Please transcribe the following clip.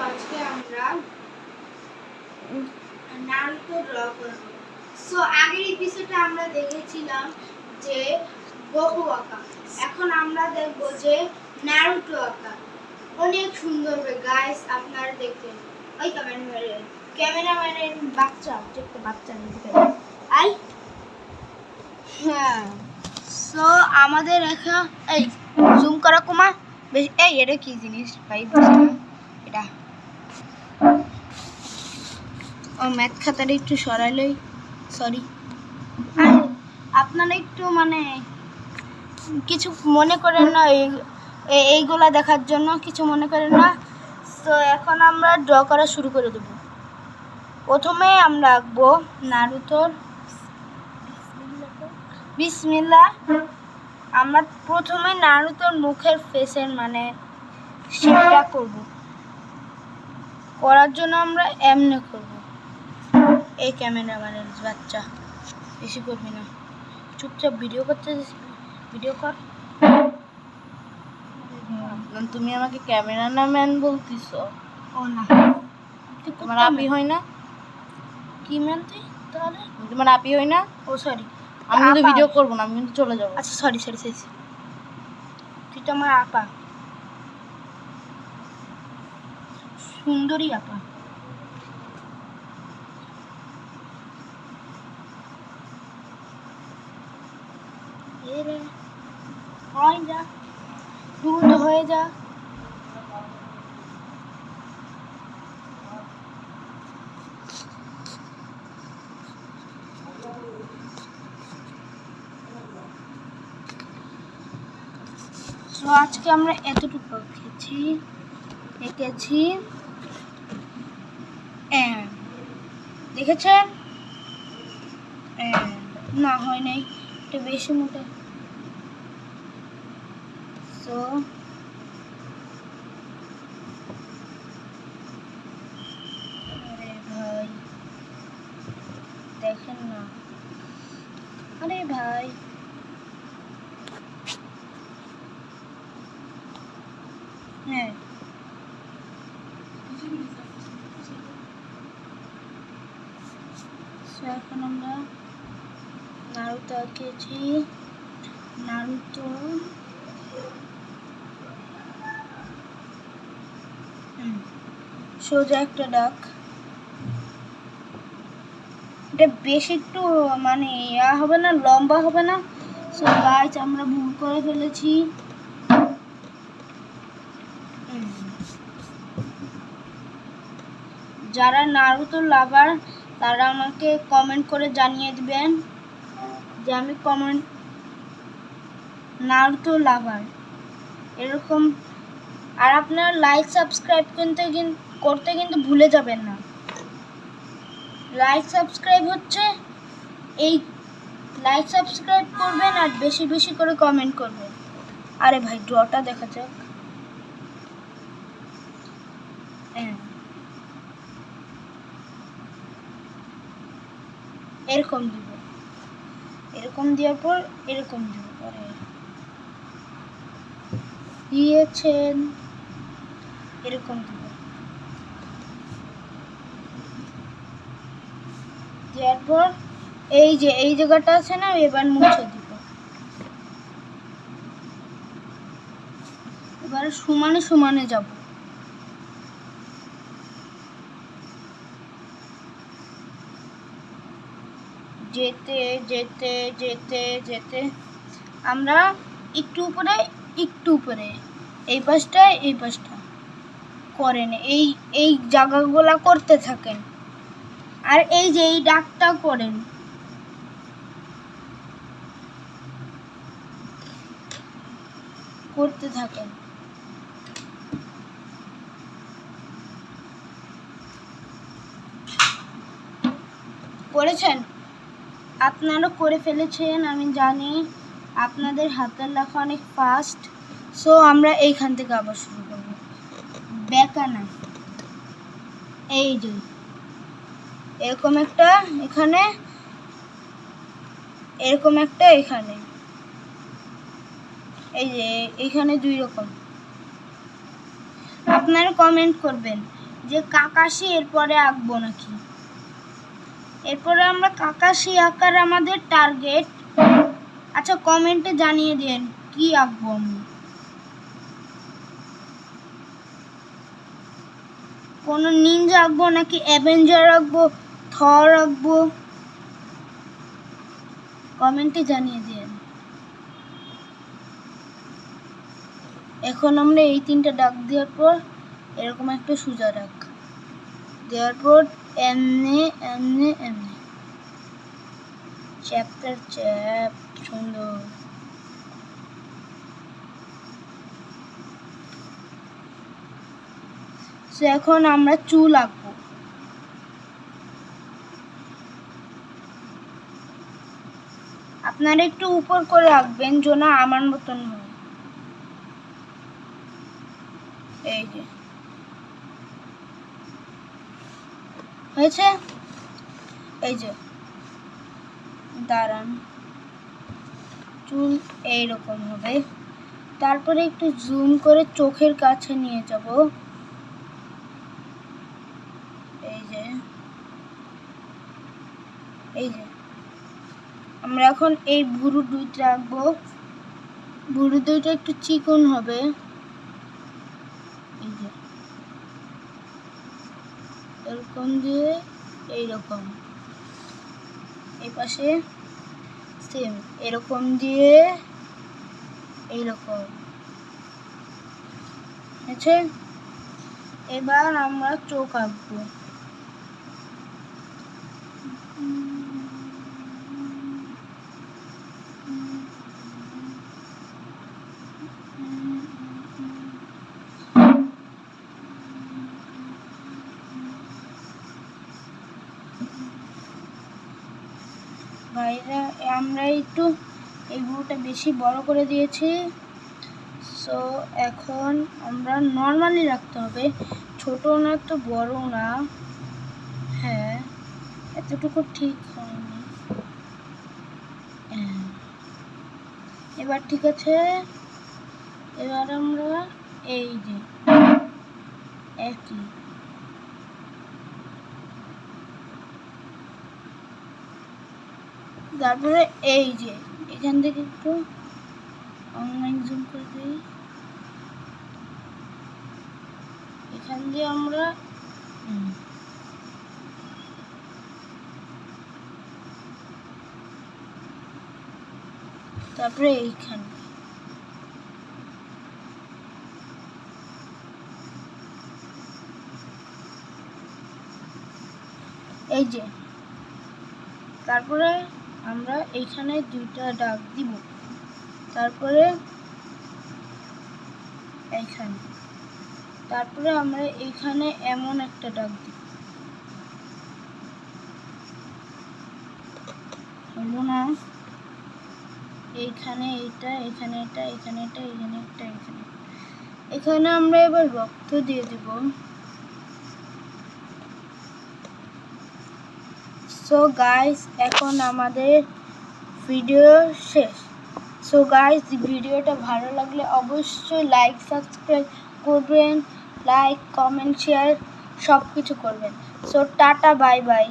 আজকে আমরা Naruto draw করব। সো আগের এপিসোডে আমরা দেখেছিলাম যে গোকু আঁকা। এখন আমরা দেখব যে নারুতো আঁকা। অনেক সুন্দর হবে গাইস, আপনারা দেখবেন। ওই ক্যামেরাম্যানের বাচ্চা একটা বাচ্চা নিতে আই হ্যাঁ। সো আমাদের এখন এই জুম করা কমা এই এটা কি জিনিস ভাই এটা ও ম্যাথ খাতাটা একটু সরাইলেই সরি। আর আপনারা একটু মানে কিছু মনে করেন না, এইগুলা দেখার জন্য কিছু মনে করেন না। তো এখন আমরা ড্র করা শুরু করে দেব। প্রথমে আমরা আঁকবো নারুতোর বিসমিল্লাহ। আমরা প্রথমে নারুতোর মুখের ফেসের মানে শেপটা করব। করার জন্য আমরা এমনি করব। এই ক্যামেরাম্যানের বাচ্চা বেশি করবি না, চুপচাপ ভিডিও করতে ভিডিও কর। তুমি আমাকে ক্যামেরাম্যান বলতিছো? ও না, তোমার আপি হয় না? কি ম্যান তুই তাহলে? তোমার আপি হয় না? ও সরি, আমি কিন্তু ভিডিও করব না, আমি কিন্তু চলে যাব। আচ্ছা সরি সরি সরি, তুই তো আমার আপা, সুন্দরী আপা। এরে হয় যা, দ্রুত হয়ে যা। তো আজকে আমরা এতটুকু এঁকেছি দেখেছেন? না হয় নাই, এটা বেশি মোটা। তো আরে ভাই দেখেন না, আরে ভাই হ্যাঁ এখন আমরা নারুতো আঁকেছি। নারুতো সোজা একটা ডাক, এটা বেশি একটু মানে ইয়া হবে না, লম্বা হবে না। সো গাইস আমরা ভুল করে ফেলেছি। যারা নারুতো লাভার তারা আমাকে কমেন্ট করে জানিয়ে দিবেন যে আমি নারুতো লাভার এরকম। আর আপনারা লাইক সাবস্ক্রাইব করতে কিন্তু ভুলে যাবেন না। লাইক সাবস্ক্রাইব হচ্ছে এই লাইক সাবস্ক্রাইব করবেন আর বেশি বেশি করে কমেন্ট করবেন। আরে ভাই ড্রটা দেখা যাক। এরকম দিব, এরকম দেওয়ার পর এরকম দিব, পরে দিয়েছেন এরকম দিব, দেওয়ার পর এই যে এই জায়গাটা আছে না, এবার মুছে দিব। এবার সমানে সমানে যাব। যেতে যেতে যেতে যেতে আমরা একটু উপরে এই পাশটা করেন, এই জায়গাগুলা করতে থাকেন। আর এই যে এই ডাকটা করেন, করতে থাকেন। করেছেন? আপনারা করে ফেলেছেন আমি জানি, আপনাদের হাতের লেখা অনেক ফাস্ট। সো আমরা এইখান থেকে আবার শুরু করব। বেঁকা না, এই যে এরকম একটা এখানে, এরকম একটা এখানে, এই যে এখানে দুই রকম। আপনারা কমেন্ট করবেন যে কাকাশি এরপরে আঁকবো নাকি। এরপরে আমরা কাকাশি আঁকার আমাদের টার্গেট। আচ্ছা কমেন্টে জানিয়ে দিন কি আঁকবো আমি। কোন নিনজা আঁকবো নাকি অ্যাভেঞ্জার আঁকবো, থর আঁকবো, কমেন্টে জানিয়ে দিন। এখন আমরা এই তিনটা দাগ দেওয়ার পর এরকম একটা সোজা দাগ দেওয়ার পর এমনি এমনি এমনি চ্যাপ্টার চ্যাপ সুন্দর। এখন আমরা চুল আঁকবো। আপনারা একটু উপর করে আঁকবেন যেন আমার মতন হয়। এই যে হয়েছে। এই যে দাঁড়ান, চুল এইরকম হবে। তারপরে একটু জুম করে চোখের কাছে নিয়ে যাব। এই যে এই যে আমরা এখন এই ভুরু দুইটা রাখবো। ভুরু দুইটা একটু চিকন হবে। এই যে এরকম দিয়ে এইরকম, এই পাশে সেম এরকম দিয়ে এইরকম। আছে, এবার আমরা চোখ আঁকবো। ভাইরা আমরা একটু এই ভুরুটা বেশি বড় করে দিয়েছি। সো এখন আমরা নর্মালি রাখতে হবে, ছোট না তো বড় না। হ্যাঁ এতটুকু ঠিক হয়নি। এবার ঠিক আছে। এবার আমরা এই যে একই তারপরে এই যে এখান থেকে একটু অনলাইন জুম করে দিই। এখান দিয়ে আমরা তারপরে এইখানে এই যে তারপরে আমরা এইখানে দুইটা দাগ দিব। তারপরে এইখানে, তারপরে আমরা এইখানে এমন একটা দাগ দিব। হলো না, এইখানে এটা, এখানে এটা, এখানে এটা, এখানে একটা, এখানে এখানে আমরা এবার রক্ত দিয়ে দেব। সো গাইস এখন আমাদের ভিডিও শেষ। সো গাইস ভিডিওটা ভালো লাগলে অবশ্যই লাইক সাবস্ক্রাইব করবেন, লাইক কমেন্ট শেয়ার সব কিছু করবেন। So tata bye bye.